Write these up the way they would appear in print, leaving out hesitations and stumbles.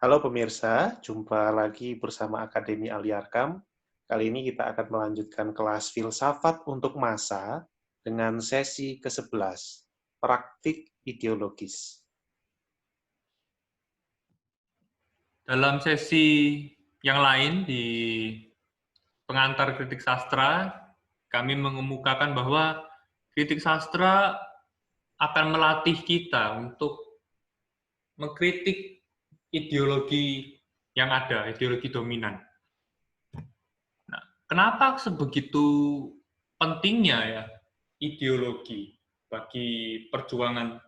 Halo pemirsa, jumpa lagi bersama Akademi Aliarkam. Kali ini kita akan melanjutkan kelas filsafat untuk masa dengan sesi ke-11, praktik ideologis. Dalam sesi yang lain di pengantar kritik sastra, kami mengemukakan bahwa kritik sastra akan melatih kita untuk mengkritik ideologi yang ada, ideologi dominan. Nah, kenapa sebegitu pentingnya ya ideologi bagi perjuangan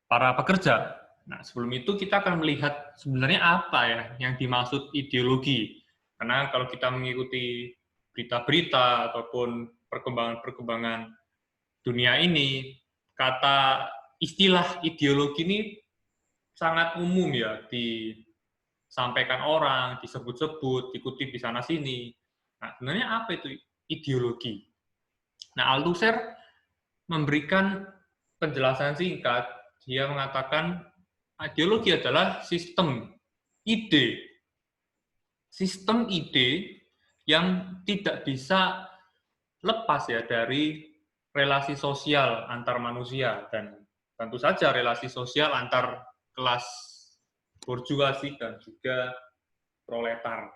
para pekerja? Nah, sebelum itu kita akan melihat sebenarnya apa ya yang dimaksud ideologi. Karena kalau kita mengikuti berita-berita ataupun perkembangan-perkembangan dunia ini, kata istilah ideologi ini sangat umum ya disampaikan orang, disebut-sebut, dikutip di sana-sini. Nah, sebenarnya apa itu ideologi? Nah, Althusser memberikan penjelasan singkat. Dia mengatakan ideologi adalah sistem ide yang tidak bisa lepas ya dari relasi sosial antar manusia dan tentu saja relasi sosial antar kelas borjuasi dan juga proletar.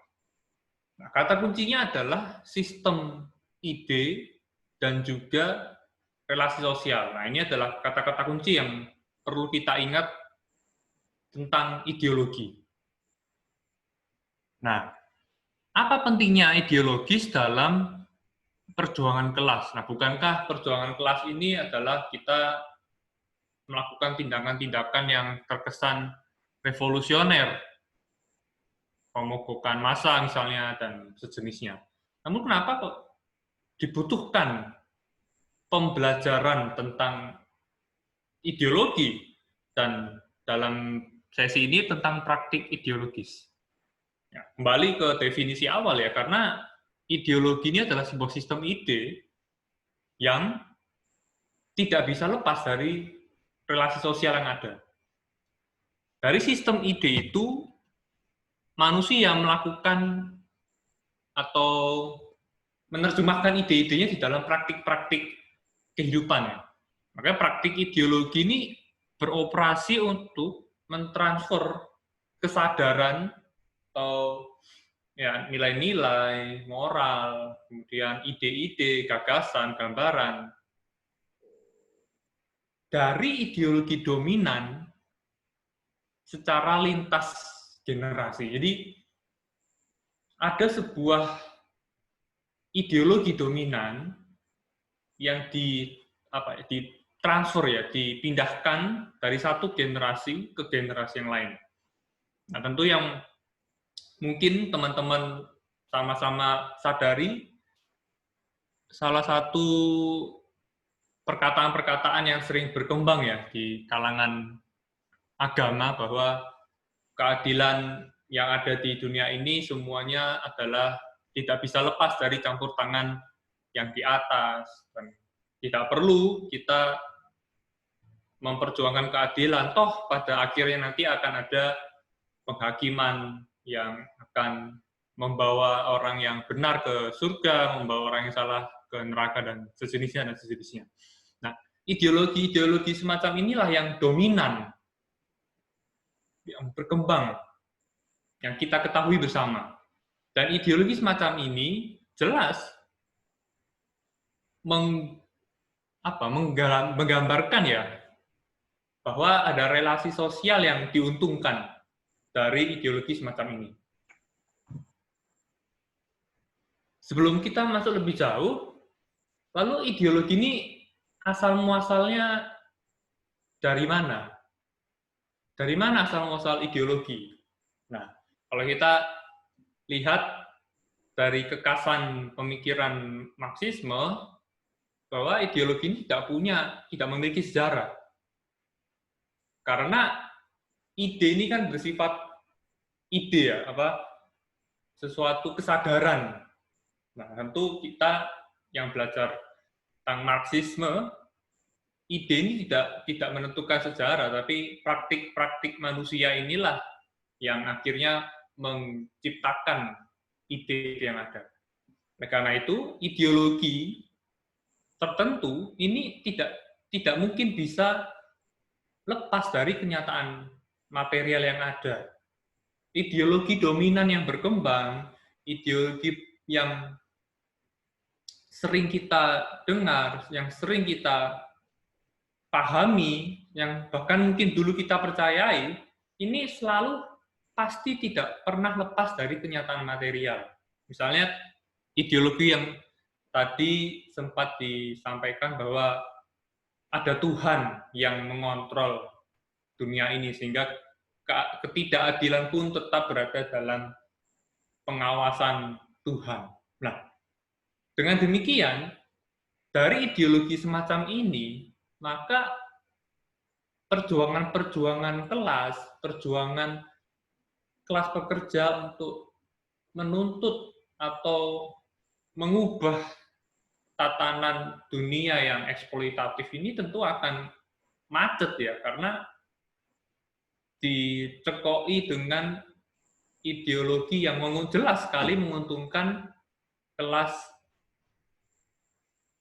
Nah, kata kuncinya adalah sistem ide dan juga relasi sosial. Nah, ini adalah kata-kata kunci yang perlu kita ingat tentang ideologi. Nah, apa pentingnya ideologis dalam perjuangan kelas? Nah, bukankah perjuangan kelas ini adalah kita melakukan tindakan-tindakan yang terkesan revolusioner, pemogokan massa misalnya, dan sejenisnya. Namun kenapa kok dibutuhkan pembelajaran tentang ideologi dan dalam sesi ini tentang praktik ideologis? Ya, kembali ke definisi awal ya, karena ideologi ini adalah sebuah sistem ide yang tidak bisa lepas dari relasi sosial yang ada. Dari sistem ide itu, manusia melakukan atau menerjemahkan ide-idenya di dalam praktik-praktik kehidupan. Ya. Makanya praktik ideologi ini beroperasi untuk mentransfer kesadaran atau ya nilai-nilai, moral, kemudian ide-ide, gagasan, gambaran dari ideologi dominan secara lintas generasi. Jadi ada sebuah ideologi dominan yang ditransfer ya, dipindahkan dari satu generasi ke generasi yang lain. Nah, tentu yang mungkin teman-teman sama-sama sadari, salah satu perkataan-perkataan yang sering berkembang ya di kalangan agama bahwa keadilan yang ada di dunia ini semuanya adalah tidak bisa lepas dari campur tangan yang di atas. Dan tidak perlu kita memperjuangkan keadilan, toh pada akhirnya nanti akan ada penghakiman yang akan membawa orang yang benar ke surga, membawa orang yang salah ke neraka, dan sejenisnya. Nah, ideologi-ideologi semacam inilah yang dominan, yang berkembang, yang kita ketahui bersama. Dan ideologi semacam ini jelas menggambarkan ya bahwa ada relasi sosial yang diuntungkan dari ideologi semacam ini. Sebelum kita masuk lebih jauh, lalu ideologi ini asal-muasalnya dari mana? Dari mana asal-muasal ideologi? Nah, kalau kita lihat dari kekasan pemikiran Marxisme, bahwa ideologi ini tidak memiliki sejarah. Karena ide ini kan bersifat ide ya, sesuatu kesadaran. Nah, tentu kita yang belajar tentang Marxisme, ide ini tidak menentukan sejarah, tapi praktik-praktik manusia inilah yang akhirnya menciptakan ide yang ada. Oleh karena itu, ideologi tertentu ini tidak mungkin bisa lepas dari kenyataan material yang ada. Ideologi dominan yang berkembang, ideologi yang sering kita dengar, yang sering kita pahami, yang bahkan mungkin dulu kita percayai, ini selalu pasti tidak pernah lepas dari kenyataan material. Misalnya ideologi yang tadi sempat disampaikan bahwa ada Tuhan yang mengontrol dunia ini, sehingga ketidakadilan pun tetap berada dalam pengawasan Tuhan. Nah, dengan demikian, dari ideologi semacam ini, maka perjuangan-perjuangan perjuangan kelas pekerja untuk menuntut atau mengubah tatanan dunia yang eksploitatif ini tentu akan macet ya, karena dicekoi dengan ideologi yang jelas sekali menguntungkan kelas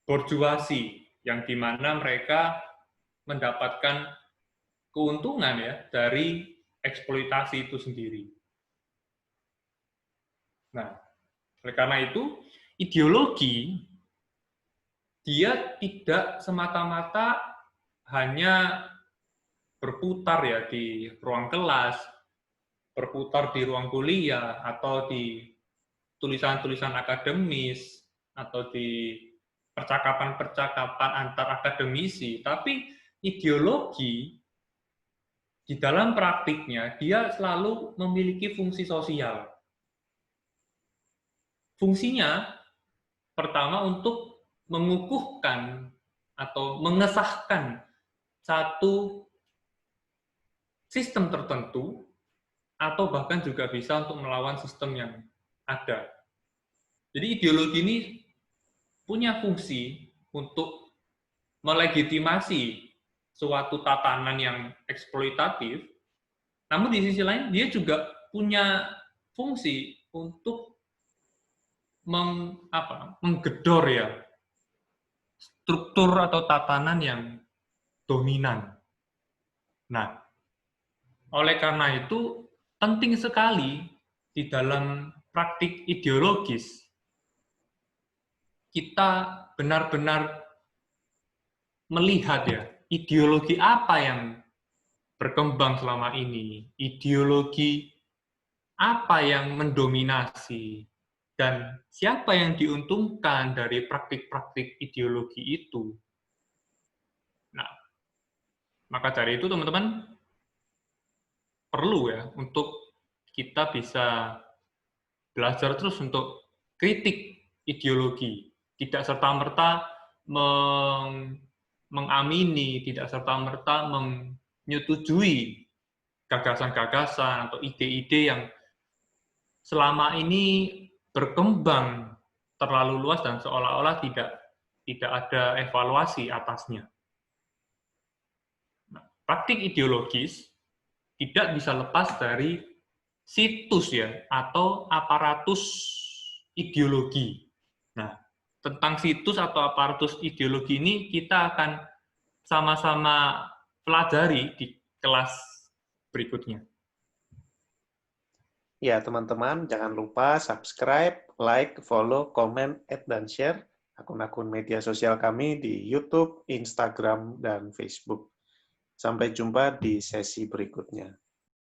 borjuasi, yang dimana mereka mendapatkan keuntungan ya dari eksploitasi itu sendiri. Nah, oleh karena itu, ideologi dia tidak semata-mata hanya berputar ya di ruang kelas, berputar di ruang kuliah, atau di tulisan-tulisan akademis, atau di percakapan-percakapan antar akademisi, tapi ideologi di dalam praktiknya dia selalu memiliki fungsi sosial. Fungsinya pertama untuk mengukuhkan atau mengesahkan satu sistem tertentu, atau bahkan juga bisa untuk melawan sistem yang ada. Jadi ideologi ini punya fungsi untuk melegitimasi suatu tatanan yang eksploitatif, namun di sisi lain dia juga punya fungsi untuk menggedor ya struktur atau tatanan yang dominan. Nah, oleh karena itu penting sekali di dalam praktik ideologis kita benar-benar melihat ya ideologi apa yang berkembang selama ini, ideologi apa yang mendominasi, dan siapa yang diuntungkan dari praktik-praktik ideologi itu. Nah, maka dari itu teman-teman perlu ya untuk kita bisa belajar terus untuk kritik ideologi, tidak serta-merta mengamini, tidak serta-merta menyetujui gagasan-gagasan atau ide-ide yang selama ini berkembang terlalu luas dan seolah-olah tidak ada evaluasi atasnya. Nah, praktik ideologis tidak bisa lepas dari situs ya atau aparatus ideologi. Nah, tentang situs atau aparatus ideologi ini kita akan sama-sama pelajari di kelas berikutnya. Ya, teman-teman, jangan lupa subscribe, like, follow, comment, add, dan share akun-akun media sosial kami di YouTube, Instagram, dan Facebook. Sampai jumpa di sesi berikutnya.